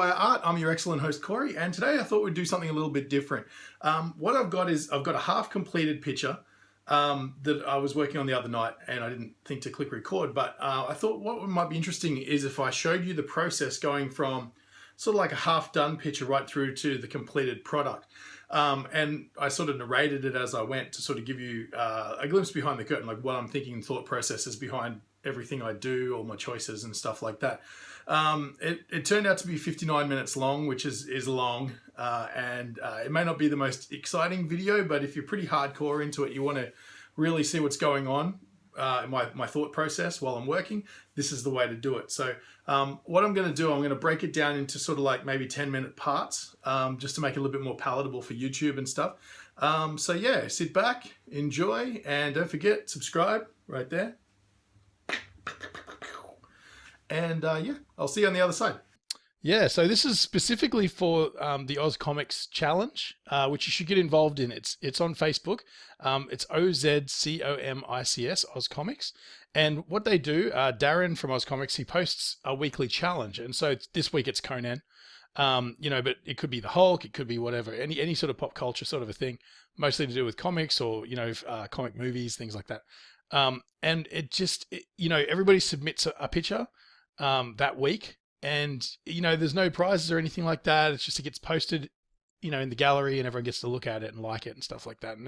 Wyer Art. I'm your excellent host, Corey, and today I thought we'd do something a little bit different. What I've got is I've got a half-completed picture that I was working on the other night, and I didn't think to click record, but I thought what might be interesting is if I showed you the process going from sort of like a half-done picture right through to the completed product. And I sort of narrated it as I went to sort of give you a glimpse behind the curtain, like what I'm thinking and thought processes behind everything I do, all my choices and stuff like that. It turned out to be 59 minutes long, which is long, and it may not be the most exciting video, but if you're pretty hardcore into it, you want to really see what's going on, my thought process while I'm working, this is the way to do it. So what I'm going to do, I'm going to break it down into sort of like maybe 10-minute parts, just to make it a little bit more palatable for YouTube and stuff. So yeah, sit back, enjoy, and don't forget, subscribe right there. And yeah, I'll see you on the other side. Yeah, so this is specifically for the Oz Comics Challenge, which you should get involved in. It's on Facebook. It's OZCOMICS, Oz Comics. And what they do, Darren from Oz Comics, he posts a weekly challenge. And so this week it's Conan, but it could be the Hulk, it could be whatever, any sort of pop culture sort of a thing, mostly to do with comics or, comic movies, things like that. And everybody submits a picture that week. And, there's no prizes or anything like that. It's just, it gets posted, in the gallery and everyone gets to look at it and like it and stuff like that. And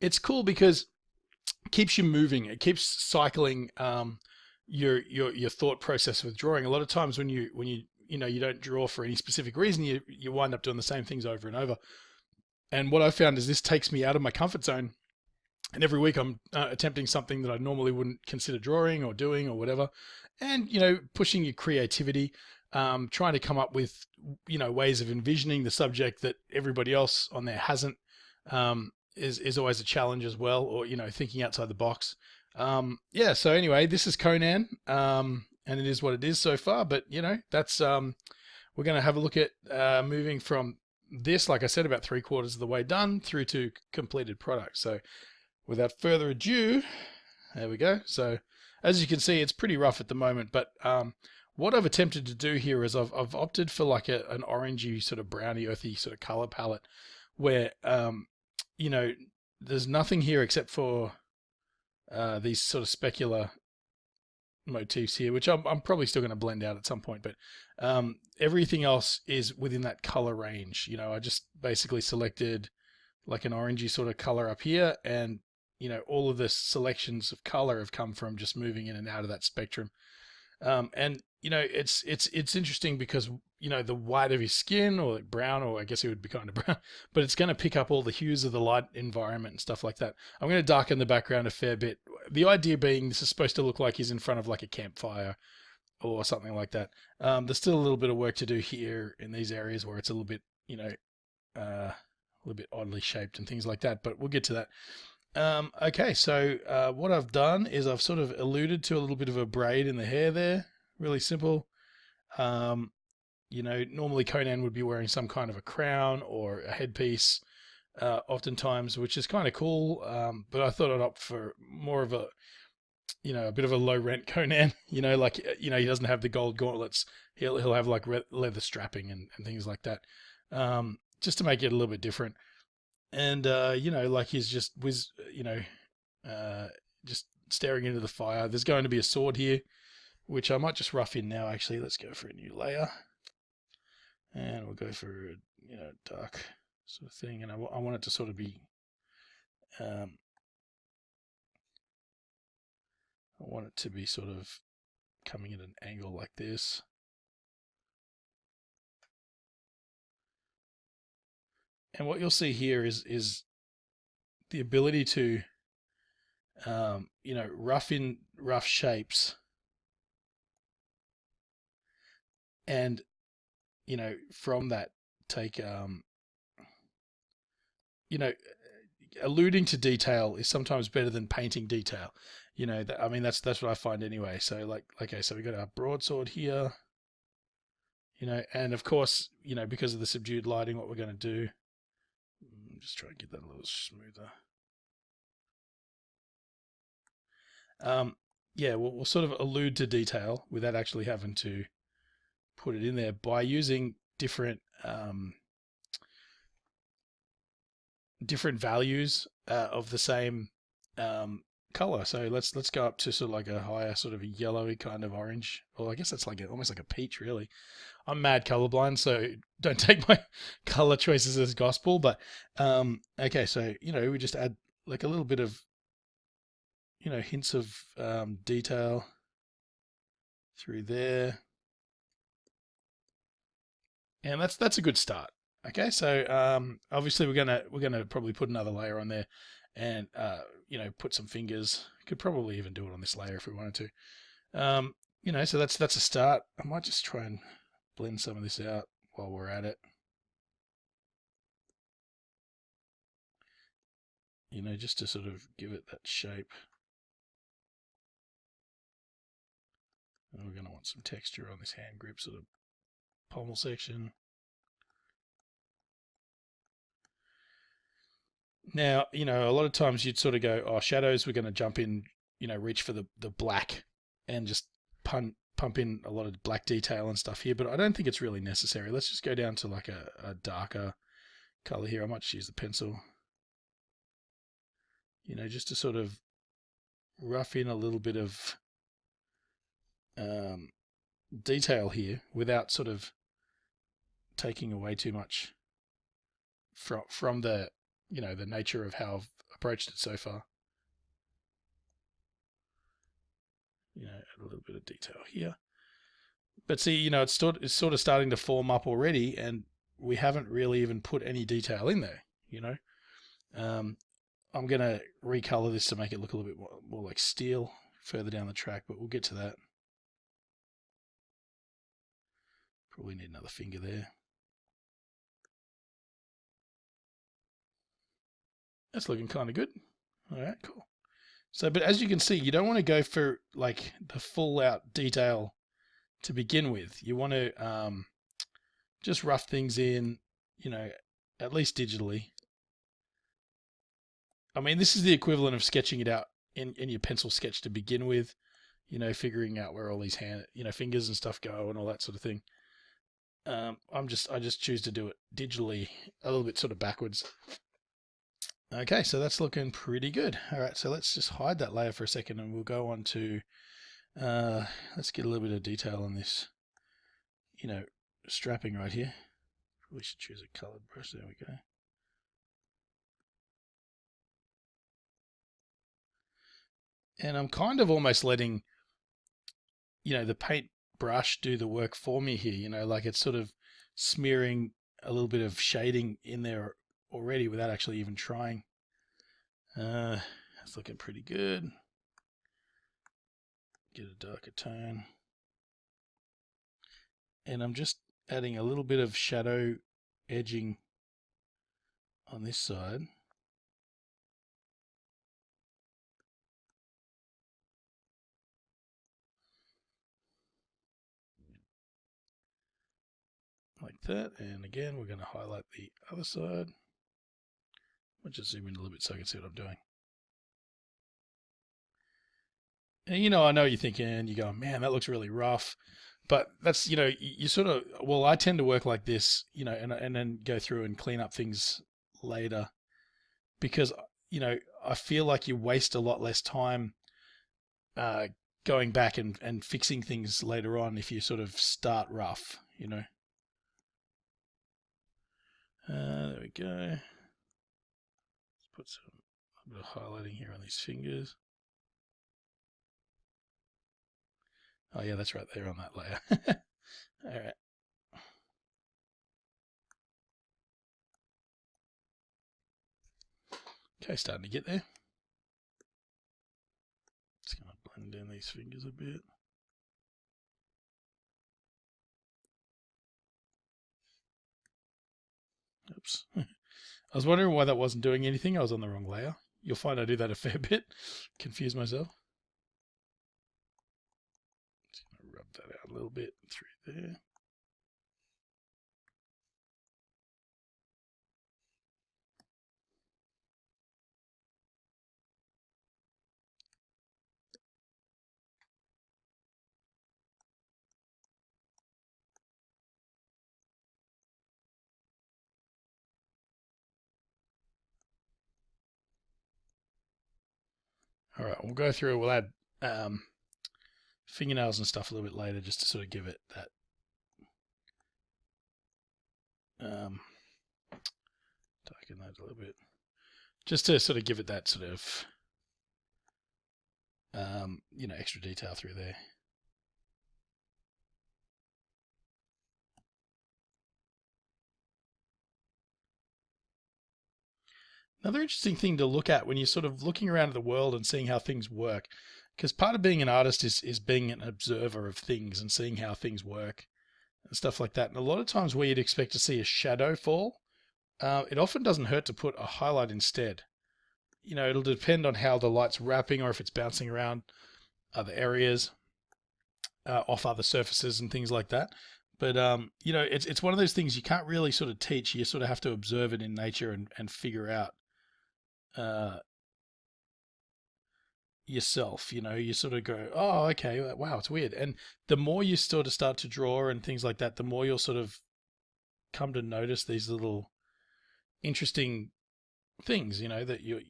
it's cool because it keeps you moving. It keeps cycling, your thought process with drawing. A lot of times when you don't draw for any specific reason, you wind up doing the same things over and over. And what I found is this takes me out of my comfort zone. And every week I'm attempting something that I normally wouldn't consider drawing or doing or whatever. And, pushing your creativity, trying to come up with, ways of envisioning the subject that everybody else on there hasn't, is always a challenge as well, or, thinking outside the box. So anyway, this is Conan, and it is what it is so far, but, that's, we're going to have a look at moving from this, like I said, about 3/4 of the way done through to completed product. So without further ado, there we go. So as you can see, it's pretty rough at the moment, but what I've attempted to do here is I've opted for like an orangey sort of browny earthy sort of color palette where, there's nothing here except for these sort of specular motifs here, which I'm probably still going to blend out at some point, but everything else is within that color range. I just basically selected like an orangey sort of color up here, and all of the selections of color have come from just moving in and out of that spectrum. It's interesting because, the white of his skin, or like brown, or I guess it would be kind of brown, but it's going to pick up all the hues of the light environment and stuff like that. I'm going to darken the background a fair bit. The idea being this is supposed to look like he's in front of like a campfire or something like that. There's still a little bit of work to do here in these areas where it's a little bit, a little bit oddly shaped and things like that, but we'll get to that. Okay, so what I've done is I've sort of alluded to a little bit of a braid in the hair there. Really simple. Normally Conan would be wearing some kind of a crown or a headpiece, oftentimes, which is kind of cool. But I thought I'd opt for more of a bit of a low rent Conan. He doesn't have the gold gauntlets. He'll have like leather strapping and things like that. Just to make it a little bit different. And, he's just just staring into the fire. There's going to be a sword here, which I might just rough in now, actually. Let's go for a new layer. And we'll go for, dark sort of thing. And I want it to sort of be, I want it to be sort of coming at an angle like this. And what you'll see here is the ability to, rough in rough shapes and, from that take, alluding to detail is sometimes better than painting detail. That's what I find anyway. So okay, so we got our broadsword here, and of course, because of the subdued lighting, what we're going to do, just try to get that a little smoother. We'll sort of allude to detail without actually having to put it in there by using different different values of the same color. So let's go up to sort of like a higher sort of a yellowy kind of orange. Well, I guess that's like almost like a peach, really. I'm mad colorblind, so don't take my color choices as gospel. But okay, so we just add like a little bit of hints of detail through there, and that's a good start. Okay, so obviously we're gonna probably put another layer on there, and put some fingers. Could probably even do it on this layer if we wanted to. So that's a start. I might just try and blend some of this out while we're at it. Just to sort of give it that shape. And we're going to want some texture on this hand grip sort of pommel section. Now, a lot of times you'd sort of go, oh, shadows, we're going to jump in, reach for the black and just pump in a lot of black detail and stuff here, but I don't think it's really necessary. Let's just go down to like a darker color here. I might just use the pencil, just to sort of rough in a little bit of detail here without sort of taking away too much from the the nature of how I've approached it so far. Add a little bit of detail here. But see, it's sort of starting to form up already, and we haven't really even put any detail in there. I'm going to recolor this to make it look a little bit more like steel further down the track, but we'll get to that. Probably need another finger there. That's looking kind of good. All right, cool. So, but as you can see, you don't want to go for like the full out detail to begin with. You want to just rough things in, at least digitally. I mean, this is the equivalent of sketching it out in your pencil sketch to begin with, figuring out where all these fingers and stuff go and all that sort of thing. I just choose to do it digitally, a little bit sort of backwards. Okay, so that's looking pretty good. All right, so let's just hide that layer for a second, and we'll go on to let's get a little bit of detail on this, strapping right here. We should choose a colored brush. There we go. And I'm kind of almost letting, the paint brush do the work for me here, like it's sort of smearing a little bit of shading in there already without actually even trying. That's looking pretty good. Get a darker tone. And I'm just adding a little bit of shadow edging on this side. Like that. And again, we're going to highlight the other side. I'll just zoom in a little bit so I can see what I'm doing. And I know you're thinking, you go, man, that looks really rough. But that's, you sort of, well, I tend to work like this, and then go through and clean up things later because, I feel like you waste a lot less time going back and fixing things later on if you sort of start rough, There we go. Let's put a bit of highlighting here on these fingers. Oh yeah, that's right there on that layer. All right. Okay, starting to get there. Just going to blend in these fingers a bit. Oops. I was wondering why that wasn't doing anything. I was on the wrong layer. You'll find I do that a fair bit. Confuse myself. Just going to rub that out a little bit through there. All right, we'll go through. We'll add fingernails and stuff a little bit later, just to sort of give it that. Darken that a little bit, just to sort of give it that sort of, extra detail through there. Another interesting thing to look at when you're sort of looking around at the world and seeing how things work, because part of being an artist is being an observer of things and seeing how things work and stuff like that. And a lot of times where you'd expect to see a shadow fall, it often doesn't hurt to put a highlight instead. It'll depend on how the light's wrapping or if it's bouncing around other areas, off other surfaces and things like that. But, it's one of those things you can't really sort of teach. You sort of have to observe it in nature and figure out yourself. You sort of go, oh, okay, wow, it's weird. And the more you sort of start to draw and things like that, the more you'll sort of come to notice these little interesting things, that you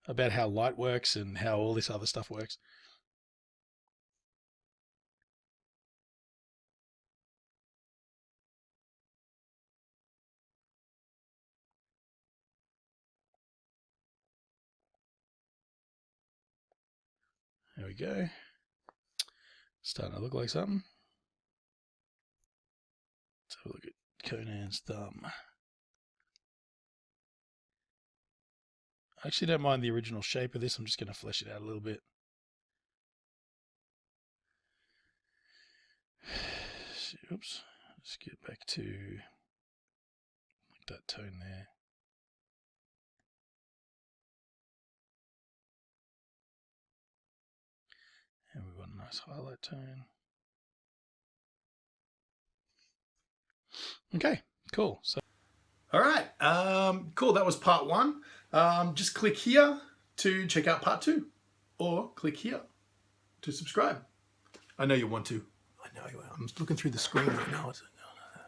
about how light works and how all this other stuff works. There we go. Starting to look like something. Let's have a look at Conan's thumb. I actually don't mind the original shape of this. I'm just going to flesh it out a little bit. Oops. Let's get back to like that tone there. And we've got a nice highlight tone. Okay, cool. So, all right, cool. That was part 1. Just click here to check out part 2, or click here to subscribe. I know you want to. I know you are. I'm just looking through the screen right now.